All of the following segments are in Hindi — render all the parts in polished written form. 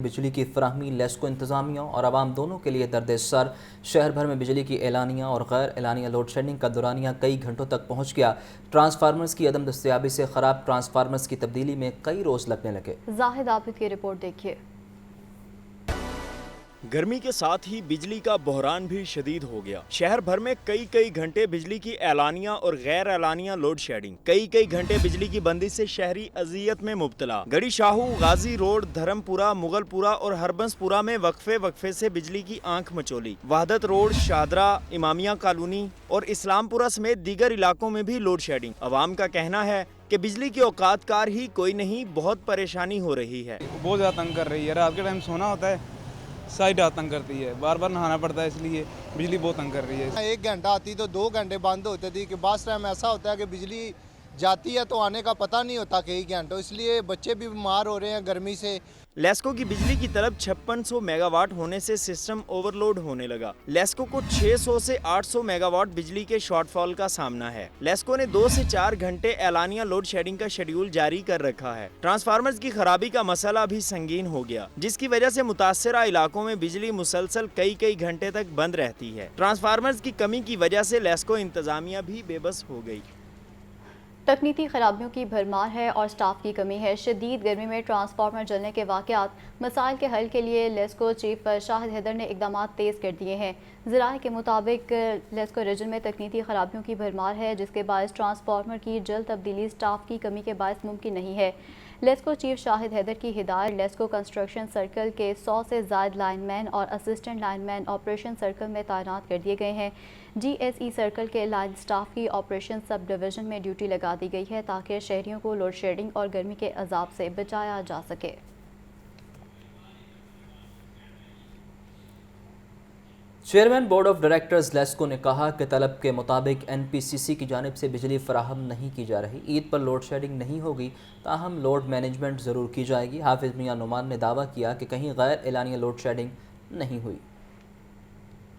बिजली की फराहमी लेस्को इंतजामिया और आवाम दोनों के लिए दर्द सर। शहर भर में बिजली की एलानिया और गैर एलानिया लोड शेडिंग का दौरानिया कई घंटों तक पहुँच गया। ट्रांसफार्मर्स की अदम दस्तयाबी से ख़राब ट्रांसफार्मर्स की तब्दीली में कई रोज़ लगने लगे। जाहिद आबिद की रिपोर्ट देखिए। गर्मी के साथ ही बिजली का बहरान भी शदीद हो गया। शहर भर में कई घंटे बिजली की एलानिया और गैर एलानिया लोड शेडिंग, कई घंटे बिजली की बंदी से शहरी अजियत में मुब्तला। गड़ी शाहू, गाजी रोड, धर्मपुरा, मुगलपुरा और हरबंसपुरा में वक्फे से बिजली की आंख मचोली। वहदत रोड, शादरा, इमामिया कॉलोनी और इस्लामपुरा समेत दीगर इलाकों में भी लोड शेडिंग। अवाम का कहना है कि बिजली की औकात कार ही कोई नहीं, बहुत परेशानी हो रही है। बहुत ज़्यादा तंग कर रही है। रात के टाइम सोना होता है, सारी रात तंग करती है, बार बार नहाना पड़ता है, इसलिए बिजली बहुत तंग कर रही है। 1 घंटा आती तो 2 घंटे बंद होती थी कि बस टाइम ऐसा होता है कि बिजली जाती है तो आने का पता नहीं होता कई घंटों, इसलिए बच्चे भी बीमार हो रहे हैं गर्मी से। लेस्को की बिजली की तलब 5600 मेगावाट होने से सिस्टम ओवरलोड होने लगा। लेस्को को 600 से 800 मेगावाट बिजली के शॉर्टफॉल का सामना है। लेस्को ने 2 से 4 घंटे एलानिया लोड शेडिंग का शेड्यूल जारी कर रखा है। ट्रांसफार्मर्स की खराबी का मसला भी संगीन हो गया, जिसकी वजह से मुतासरा इलाकों में बिजली मुसलसल कई घंटे तक बंद रहती है। ट्रांसफार्मर्स की कमी की वजह से लेस्को इंतजामिया भी बेबस हो गई। तकनीकी खराबियों की भरमार है और स्टाफ की कमी है। शदीद गर्मी में ट्रांसफार्मर जलने के वाक़यात मसाइल के हल के लिए लेस्को चीफ शाहिद हैदर ने इकदाम तेज़ कर दिए हैं। ज़राए के मुताबिक लेस्को रीजन में तकनीकी खराबियों की भरमार है, जिसके बायस ट्रांसफार्मर की जल्द तब्दीली स्टाफ की कमी के बायस मुमकिन नहीं है। लेस्को चीफ शाहिद हैदर की हिदायत लेस्को कंस्ट्रक्शन सर्कल के 100 से ज़ायद लाइनमैन और असिस्टेंट लाइनमैन ऑपरेशन सर्कल में तैनात कर दिए गए हैं। GSE सर्कल के लाइन स्टाफ की ऑपरेशन सब डिवीज़न में ड्यूटी लगा दी गई है, ताकि शहरियों को लोड शेडिंग और गर्मी के अजाब से बचाया जा सके। Chairman board of directors LESCO ने कहा कि तलब के मुताबिक NPCC की जानिब से बिजली फराहम नहीं की जा रही। ईद पर लोड शेडिंग नहीं होगी, ताहम लोड मैनेजमेंट ज़रूर की जाएगी। हाफिज़ मियां नुमान ने दावा किया कि कहीं गैर एलानिया लोड शेडिंग नहीं हुई।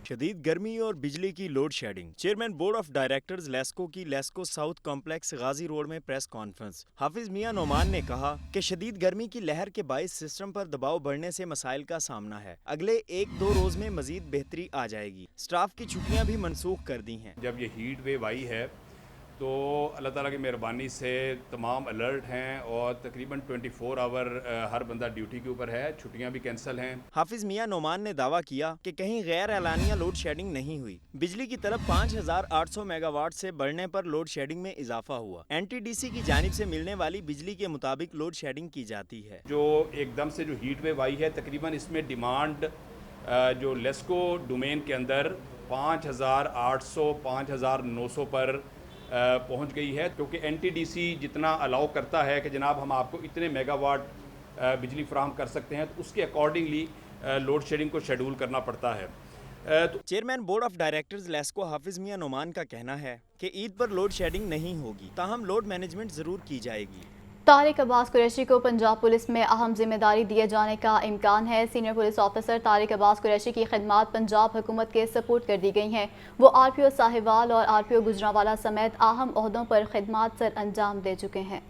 शदीद गर्मी और बिजली की load shedding. Chairman board of directors LESCO की लेस्को साउथ कॉम्प्लेक्स गाजी रोड में प्रेस कॉन्फ्रेंस। हाफिज मियां नोमान ने कहा कि शदीद गर्मी की लहर के बायस सिस्टम पर दबाव बढ़ने से मसाइल का सामना है। अगले 1-2 रोज में मजीद बेहतरी आ जाएगी। स्टाफ की छुट्टियां भी मनसूख कर दी हैं। जब ये हीट वेव आई है तो अल्लाह ताला की मेहरबानी से तमाम अलर्ट हैं और तकरीबन 24 आवर हर बंदा ड्यूटी के ऊपर है, छुट्टियां भी कैंसिल हैं। हाफिज मियां नोमान ने दावा किया कि कहीं गैर एलानिया लोड शेडिंग नहीं हुई। बिजली की तरफ 5800 मेगावाट से बढ़ने पर लोड शेडिंग में इजाफा हुआ। NTDC की जानिब से मिलने वाली बिजली के मुताबिक लोड शेडिंग की जाती है। जो एकदम से जो हीट वेव आई है, तकरीबन इसमें डिमांड जो लेस्को डोमेन के अंदर 5800 5900 पर पहुंच गई है, क्योंकि NTDC जितना अलाउ करता है कि जनाब हम आपको इतने मेगावाट बिजली फराहम कर सकते हैं, तो उसके अकॉर्डिंगली लोड शेडिंग को शेड्यूल करना पड़ता है। Chairman board of directors LESCO Hafiz Mian Noman का कहना है कि ईद पर लोड शेडिंग नहीं होगी, ताहम लोड मैनेजमेंट ज़रूर की जाएगी। तारिक अब्बास कुरैशी को पंजाब पुलिस में अहम जिम्मेदारी दिए जाने का इम्कान है। Senior police officer Tariq Abbas Qureshi की खिदमात पंजाब हुकूमत के सपोर्ट कर दी गई हैं। वो RPO साहिवाल और RPO गुजरांवाला समेत अहम ओहदों पर खिदमात सर अंजाम दे चुके हैं।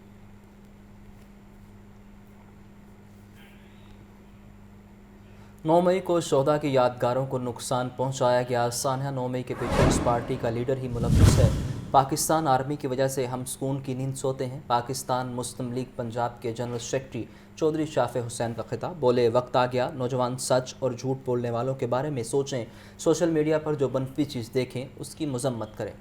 9 मई को शोहदा की यादगारों को नुकसान पहुंचाया गया। सानिया 9 मई के पीपल्स पार्टी का लीडर ही मुलव्वस है। पाकिस्तान आर्मी की वजह से हम सुकून की नींद सोते हैं। पाकिस्तान मुस्लिम लीग पंजाब के जनरल सेक्रेटरी चौधरी शाफे हुसैन का खिताब। बोले, वक्त आ गया नौजवान सच और झूठ बोलने वालों के बारे में सोचें। सोशल मीडिया पर जो मनफी चीज़ देखें उसकी मजम्मत करें।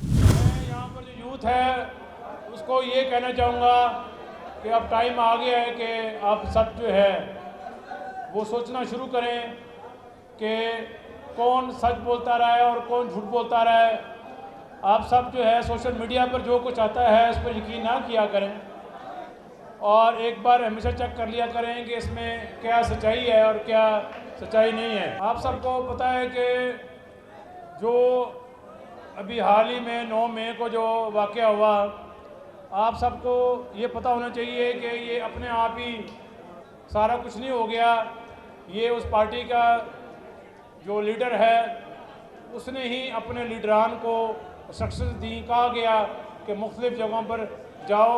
मैं यहाँ पर जो यूथ है उसको ये कहना चाहूँगा कि अब टाइम आ गया है कि आप सब जो है वो सोचना शुरू करें कि कौन सच बोलता रहा है और कौन झूठ बोलता रहा है। आप सब जो है सोशल मीडिया पर जो कुछ आता है उस पर यकीन ना किया करें और एक बार हमेशा चेक कर लिया करें कि इसमें क्या सच्चाई है और क्या सच्चाई नहीं है। आप सबको पता है कि जो अभी हाल ही में 9 मई को जो वाक़या हुआ, आप सबको ये पता होना चाहिए कि ये अपने आप ही सारा कुछ नहीं हो गया। ये उस पार्टी का जो लीडर है उसने ही अपने लीडरान को सक्सेस दी। कहा गया कि मुख्तलिफ़ जगहों पर जाओ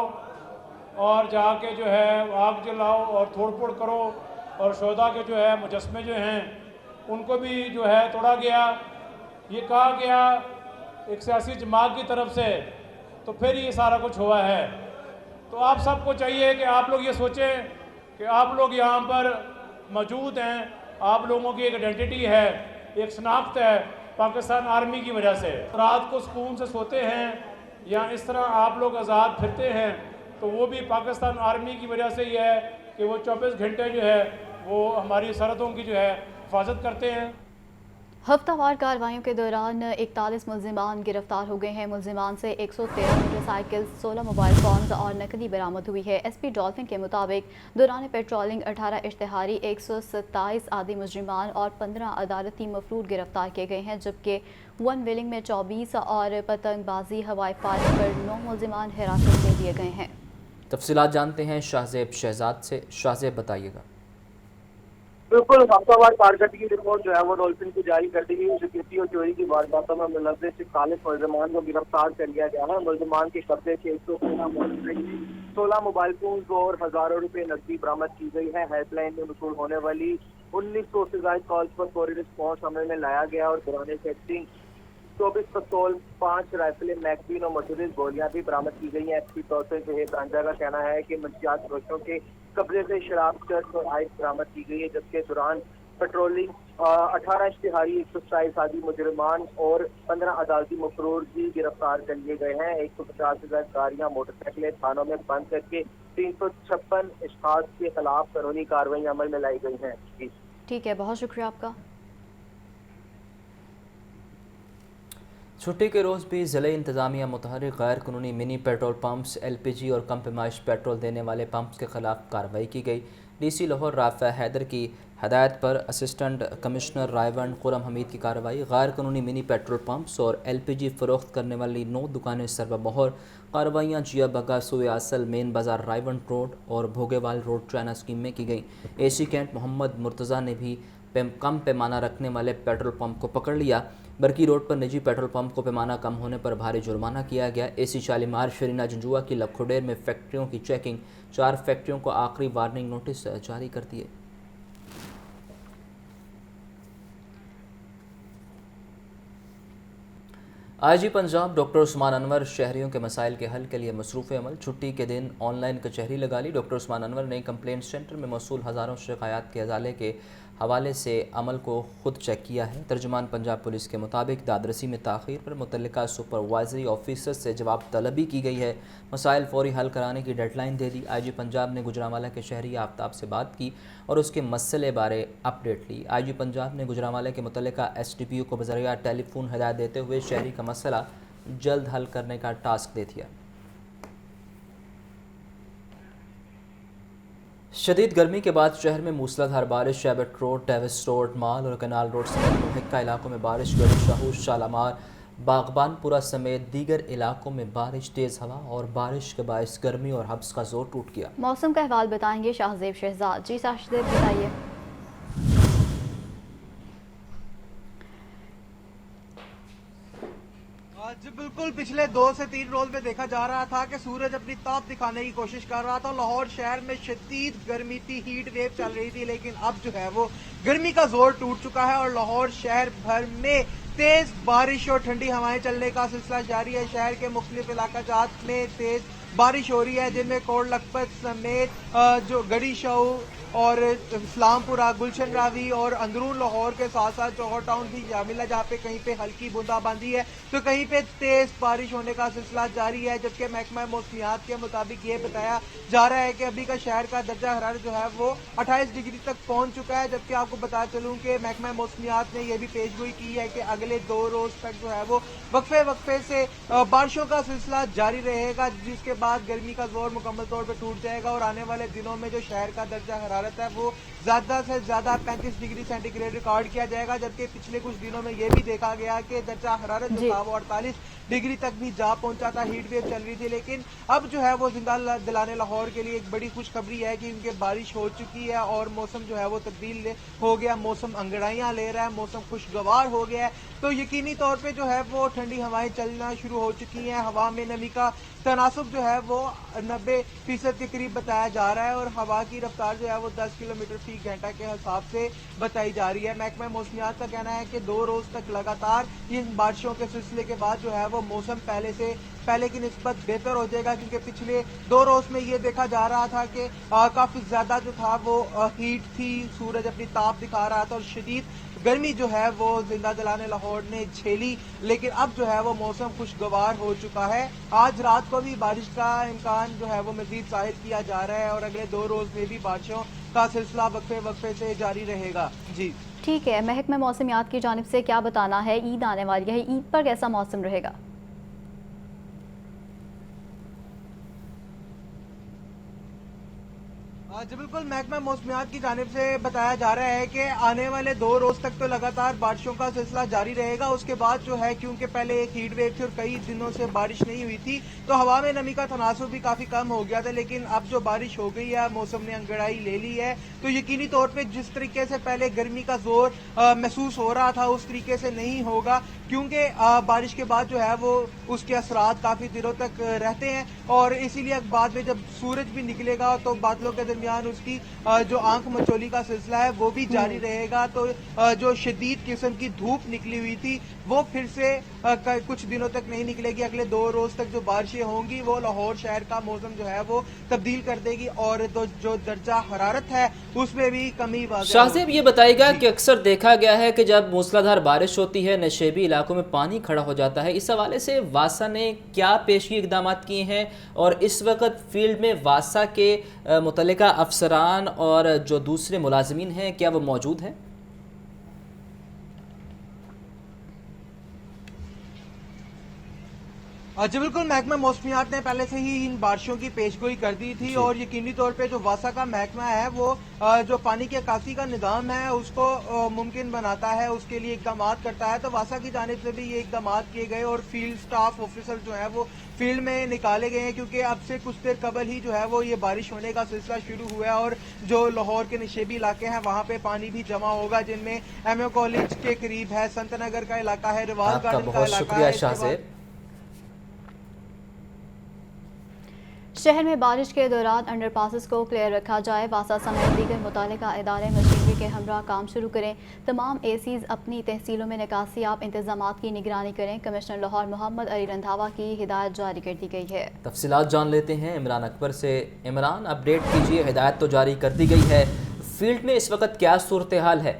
और जाके जो है आग जलाओ और तोड़ फोड़ करो और शोहदा के जो है मुजस्मे जो हैं उनको भी जो है तोड़ा गया। ये कहा गया एक सियासी जमात की तरफ से, तो फिर ये सारा कुछ हुआ है। तो आप सबको चाहिए कि आप लोग ये सोचें कि आप लोग यहाँ पर मौजूद हैं, आप लोगों की एक आइडेंटिटी है, एक शनाख्त है पाकिस्तान आर्मी की वजह से। रात को सुकून से सोते हैं या इस तरह आप लोग आज़ाद फिरते हैं, तो वो भी पाकिस्तान आर्मी की वजह से ही है कि वो 24 घंटे जो है वो हमारी सरहदों की जो है हिफाजत करते हैं। हफ्तावार कार्रवाइयों के दौरान 41 मुलजिमान गिरफ्तार हो गए हैं। मुलजिमान से 113 मोटरसाइकिल, 16 मोबाइल फ़ोन्स और नकदी बरामद हुई है। SP डॉल्फिन के मुताबिक दौरान पेट्रोलिंग 18 इश्तिहारी, 127 आदि मुजरिमान और 15 अदालती मफरूद गिरफ्तार किए गए हैं, जबकि वन व्हीलिंग में 24 और पतंगबाजी हवाई फायरिंग पर 9 मुलजिमान हिरासत में लिए गए हैं। तफसीलात जानते हैं शाहजेब शहजाद से। शाहजेब बताइएगा। बिल्कुल, हफ्तावार कारकर्दगी की रिपोर्ट जो है वो डॉल्फिन को जारी कर दी गई। डकैती और चोरी की वारदातों में मुलव्वस 41 मुलजमान को गिरफ्तार कर लिया गया है। मुलजमान के कब्जे से 113 मोटरसाइकिल, 16 मोबाइल फोन और हजारों रुपए नकदी बरामद की गई है। हेल्पलाइन में वसूल होने वाली 1900 से ज्यादा कॉल्स पर फौरी रिस्पॉन्स अमल में लाया गया और दौरान चेकिंग 24 पिस्तौल, 5 राइफलें, मैगजीन और मौजूद गोलियां भी बरामद की गई हैं। SP तौर जहेब रांझा का कहना है कि मंशियात फरोशों के कब्जे से शराब, चर्च और आइस बरामद की गई है, जबकि दौरान पेट्रोलिंग 18 इश्तिहारी, 127 आदि मुजरिमान और 15 अदालती मफरूर भी गिरफ्तार कर लिए गए हैं। 150 से ज्यादा गाड़ियां, मोटरसाइकिलें थानों में बंद करके 356 अशखास के खिलाफ कानूनी कार्रवाई अमल में लाई गई हैं। ठीक है, बहुत शुक्रिया आपका। छुट्टी के रोज़ भी ज़िले इंतज़ामिया मुतहर्रिक गैर कानूनी मिनी पेट्रोल पम्प्स, LPG और कम पैमाइश पेट्रोल देने वाले पम्प्स के खिलाफ कार्रवाई की गई। DC लाहौर राफ़ा हैदर की हदायत पर असिस्टेंट कमिश्नर रायवंड खुरम हमीद की कार्रवाई। गैर कानूनी मिनी पेट्रोल पम्प्स और LPG फ़रोख्त करने वाली 9 दुकानें सरबमोहर। कार्रवाइयाँ जिया बगा, सुए असल, मेन बाज़ार, रायवंड रोड और भोगेवाल रोड चाइना स्कीम में की गई। AC कैंट मोहम्मद मुर्तज़ा ने भी कम पैमाना रखने वाले पेट्रोल पंप को पकड़ लिया। बरकी रोड पर निजी पेट्रोल पंप को पैमाना कम होने पर भारी जुर्माना किया गया। AC शालीमार शरीना जंजुआ की लखोडेर में फैक्ट्रियों की चेकिंग, 4 फैक्ट्रियों को आखिरी वार्निंग नोटिस जारी कर दिए। IG पंजाब डॉक्टर उस्मान अनवर शहरियों के मसाइल के हल के लिए मसरूफ़ अमल। छुट्टी के दिन ऑनलाइन कचहरी लगा ली। डॉक्टर उस्मान अनवर ने कंप्लेंट सेंटर में मौसूल हज़ारों शिकायत के अजाले के हवाले से अमल को खुद चेक किया है। तर्जुमान पंजाब पुलिस के मुताबिक दादरसी में ताख़ीर पर मुतल्लिका सुपरवाइजरी ऑफिसर से जवाब तलबी की गई है। मसाइल फौरी हल कराने की डेडलाइन दे दी। IG पंजाब ने गुजरांवाला के शहरी आफ्ताब से बात की और उसके मसले बारे अपडेट ली। IG पंजाब ने गुजरांवाला के मुतल्लिका SDPO को बज़रिया टेलीफोन हिदायत देते हुए शहरी का मसला जल्द हल करने का टास्क दे दिया। शदीद गर्मी के बाद शहर में मूसलाधार बारिश। शैबट रोड, डेविस रोड, माल और कनाल रोड समेत मुहिक्का इलाकों में बारिश। गढ़ी शाहूर, शालामार, बागबानपुरा समेत दीगर इलाकों में बारिश, तेज़ हवा और बारिश के बायस गर्मी और हब्स का जोर टूट गया। मौसम का अहवाल बताएंगे शाहजेब शहजाद। जी शाहजेब बताइए। जी बिल्कुल, पिछले 2 से 3 रोज में देखा जा रहा था कि सूरज अपनी ताप दिखाने की कोशिश कर रहा था। लाहौर शहर में शदीद गर्मी थी, हीट वेव चल रही थी, लेकिन अब जो है वो गर्मी का जोर टूट चुका है और लाहौर शहर भर में तेज बारिश और ठंडी हवाएं चलने का सिलसिला जारी है। शहर के मुख्तलिफ इलाकाजात में तेज बारिश हो रही है, जिनमें कोट लखपत समेत जो गढ़ी शाहू और इस्लामपुरा, गुलशन रावी और अंदरून लाहौर के साथ साथ जौहर टाउन भी शामिल है, जहाँ पे कहीं पे हल्की बूंदाबांदी है तो कहीं पे तेज बारिश होने का सिलसिला जारी है। जबकि महकमा मौसमियात के मुताबिक ये बताया जा रहा है कि अभी का शहर का दर्जा हरारत जो है वो 28 डिग्री तक पहुंच चुका है। जबकि आपको बता चलूं कि महकमा मौसमियात ने यह भी पेशगोई की है कि अगले 2 रोज तक जो है वो वक्फे से बारिशों का सिलसिला जारी रहेगा, जिसके बाद गर्मी का जोर मुकम्मल तौर पर टूट जाएगा और आने वाले दिनों में जो शहर का दर्जा हरारत है वो ज्यादा से ज्यादा 35 डिग्री सेंटीग्रेड रिकॉर्ड किया जाएगा। जबकि पिछले कुछ दिनों में यह भी देखा गया कि दर्जा हरारत जो था वो 48 डिग्री तक भी जा पहुंचा था, हीट वेव चल रही थी। लेकिन अब जो है वो जिंदा दिलाने लाहौर के लिए एक बड़ी खुशखबरी है कि उनके बारिश हो चुकी है और मौसम जो है वो तब्दील हो गया, मौसम अंगड़ाइयां ले रहा है, मौसम खुशगवार हो गया है। तो यकीनी तौर पे जो है वो ठंडी हवाएं चलना शुरू हो चुकी हैं, हवा में नमी का तनासुब जो है वो 90% के करीब बताया जा रहा है और हवा की रफ्तार जो है वो 10 किलोमीटर फी घंटा के हिसाब से बताई जा रही है। महकमा मौसमियात का कहना है कि 2 रोज तक लगातार इन बारिशों के सिलसिले के बाद जो है वो मौसम पहले की निस्बत बेहतर हो जाएगा, क्योंकि पिछले 2 रोज में ये देखा जा रहा था कि काफी ज्यादा जो था वो हीट थी, सूरज अपनी ताप दिखा रहा था और शदीद गर्मी जो है वो जिंदा जलाने लाहौर ने झेली, लेकिन अब जो है वो मौसम खुशगवार हो चुका है। आज रात को भी बारिश का इम्कान जो है वो मजीद जाहिर किया जा रहा है और अगले 2 रोज में भी बारिशों का सिलसिला वक्फे से जारी रहेगा। जी ठीक है, महकमा मौसमियात की जानिब से क्या बताना है? ईद आने वाली है, ईद पर कैसा मौसम रहेगा? जी बिल्कुल, महकमा मौसमियात की जानिब से बताया जा रहा है कि आने वाले 2 रोज तक तो लगातार बारिशों का सिलसिला जारी रहेगा। उसके बाद जो है, क्योंकि पहले एक हीट वेव थी और कई दिनों से बारिश नहीं हुई थी, तो हवा में नमी का तनासुर भी काफी कम हो गया था, लेकिन अब जो बारिश हो गई है, मौसम ने अंगड़ाई ले ली है, तो यकीनी तौर पर जिस तरीके से पहले गर्मी का जोर महसूस हो रहा था उस तरीके से नहीं होगा, क्योंकि बारिश के बाद जो है वो उसके असरात काफी दिनों तक रहते हैं और इसीलिए बाद में जब सूरज भी निकलेगा तो बादलों के दरमियान उसकी जो आंख मचोली का सिलसिला है वो भी जारी रहेगा। तो जो शदीद किस्म की धूप निकली हुई थी वो फिर से कुछ दिनों तक नहीं निकलेगी। अगले 2 रोज तक जो बारिशें होंगी वो लाहौर शहर का मौसम जो है वो तब्दील कर देगी और तो जो दर्जा हरारत है उसमें भी कमी वाज़ेह शाहज़ेब ये बताएगा कि अक्सर देखा गया है कि जब मूसलाधार बारिश होती है नशेबी इलाकों में पानी खड़ा हो जाता है। इस हवाले से वासा ने क्या पेशगी इकदाम किए हैं और इस वक्त फील्ड में वासा के मुतल्लिका अफसरान और जो दूसरे मुलाजमीन हैं क्या वो मौजूद हैं? जी बिल्कुल, महकमा मौसमियात ने पहले से ही इन बारिशों की पेशगोई कर दी थी और यकीनी तौर पे जो वासा का महकमा है वो जो पानी की अक्कासी का निज़ाम है उसको मुमकिन बनाता है, उसके लिए इकदाम करता है। तो वासा की जानिब से भी ये इकदाम किए गए और फील्ड स्टाफ ऑफिसर जो है वो फील्ड में निकाले गए हैं, क्योंकि अब से कुछ देर कबल ही जो है वो ये बारिश होने का सिलसिला शुरू हुआ है और जो लाहौर के नशेबी इलाके हैं वहाँ पे पानी भी जमा होगा, जिनमें एमओ कॉलेज के करीब है, संतनगर का इलाका है, रिवाज गार्डन का इलाका है। शहर में बारिश के दौरान अंडरपासेस को क्लियर रखा जाए। वासा समेत दीगर मुतालिका इदारे मशीनरी के हमरा काम शुरू करें। तमाम एसीज अपनी तहसीलों में निकासियाब इंतजामात की निगरानी करें। कमिश्नर लाहौर मोहम्मद अली रंधावा की हिदायत जारी कर दी गई है। तफसीलात जान लेते हैं इमरान अकबर से। इमरान, अपडेट कीजिए, हिदायत तो जारी कर दी गई है, फील्ड में इस वक्त क्या सूरत हाल है?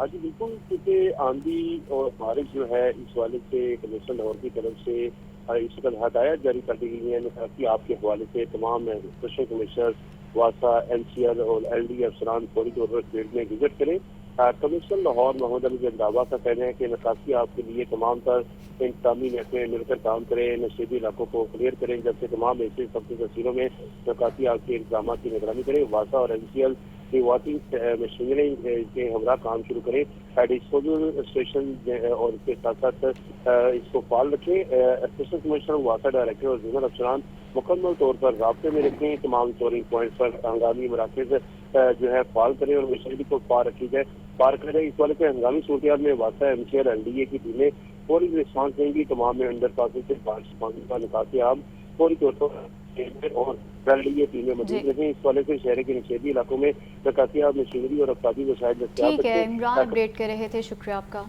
आज बिल्कुल, क्योंकि आंधी और बारिश जो है इस वाले से कमिश्नर लाहौर की तरफ से इस वक्त हदायत जारी कर दी गई है कि आपके हवाले से तमाम स्पेशल कमिश्नर वासा, NCR और LD अफसरान फौरी तौर पर फील्ड में विजिट करें। कमिश्नर लाहौर मोहम्मद अली रंधावा का कहना है कि निकासी आपके लिए तमाम तर इंतजामी महकमे मिलकर काम करें, नशेबी इलाकों को क्लियर करें, जबकि तमाम ऐसे सबकी तहसीलों में निकासी आपके इंतजाम की निगरानी करें। वासा और NCL की वाटिंग मशीनरी के हमरा काम शुरू करें, डिस्पोजल स्टेशन और इसके साथ साथ इसको फाल रखें। स्पेशल कमिश्नर वासा डायरेक्टर और जोनल अफसरान मुकम्मल तौर पर राब्ते में रखें। तमाम स्टोरिंग पॉइंट पर हंगामी मराकज़ जो है फाल करें और मशीनरी को पार करें। इस वाले से हंगामी सूरत में वासा, MCR, LDA की टीमें फौरी रिस्पॉन्स देंगी। तमाम में अंडर पासिंग से बारिश पानी का निकासी आप फौरी तौर पर और LDA टीमें मौजूद रहें। इस वाले से शहर के निचेली इलाकों में निकासी आप मशीनरी और अफसादी वसाइल दस्तयाब। ठीक है, इमरान अपडेट कर रहे थे, शुक्रिया आपका।